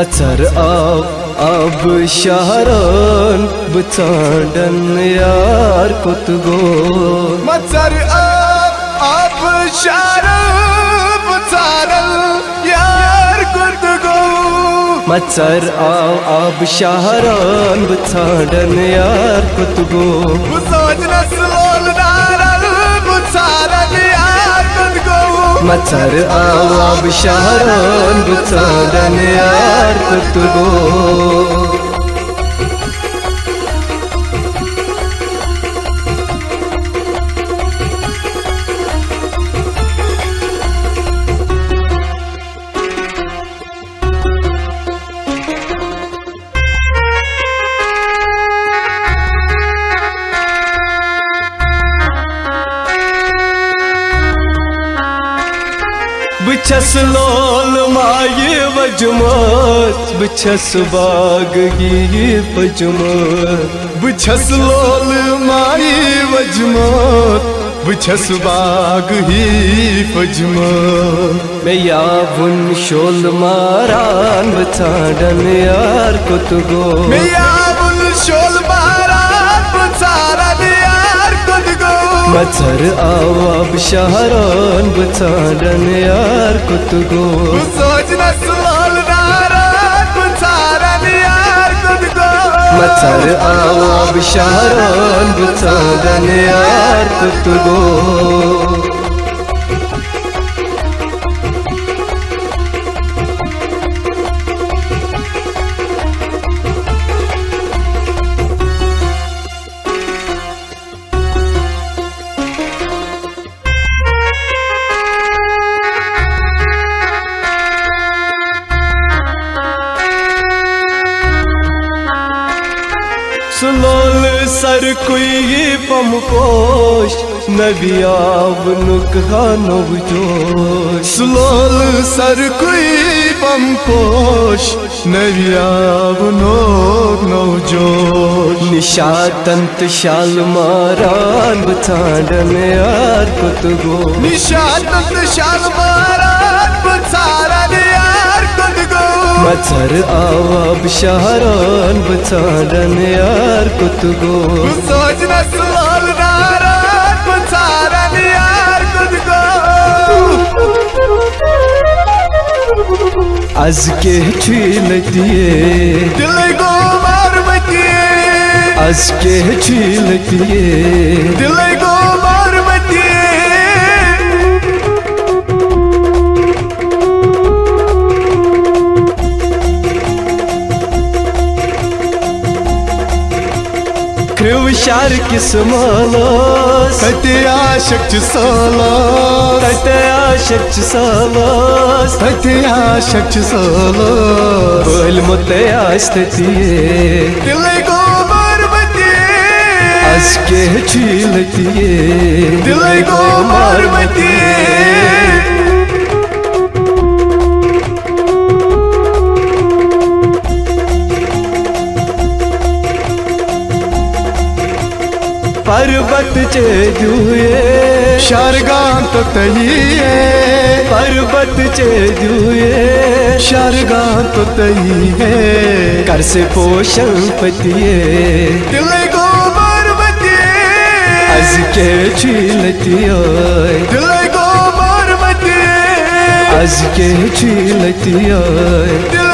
मत्सर अब शहरन बचांडन यार कुत गो मत्सर अब शहरन बचांडन यार कुत गो मत्सर अब शहरन बचांडन यार कुत गो मत्सर अब शहरन बचांडन यार कुत गो बछस लोल माये वजमत बछस बाग गी पजमत बछस लोल माये वजमत बछस बाग ही पजमत मैं यावन शोल मारान बचांडन यार कुत गो मैं यावन शोल मारान बचांडन यार कुत गो मत्सर अब शहरन बचांडन यार कुत गो मत्सर अब शहरन बचांडन यार कुत गो सुलोल सर कोई पम पोश नवियाव नुकहा नव जोश सुलोल सर कोई पम पोश नवियाव नव जोश निशातंत शाल मारान बचांडन यार कुत गो निशातंत शाल मारान बचांडन यार कुत गो मत्सर अब शहरन बचांडन यार कुत गो आज के छीलतिए दिल को मारमतिए आज के छीलतिए दिल को मारमतिए क्रिवशार किस्मलोस तते आशक सोलोस तते आशक सोलोस तते आशक सोलोस बोल मुते आस्ततिए दिल को मारमतिए आज के छीलतिए दिल को मारमतिए पर्वत चेजुए शारगान तो तहिए पर्वत चेजुए शारगान तो तहिए कर से पोषण पतिए दिल को मारमतिए आज के छीलतिए दिल को मारमतिए आज के छीलतिए दिल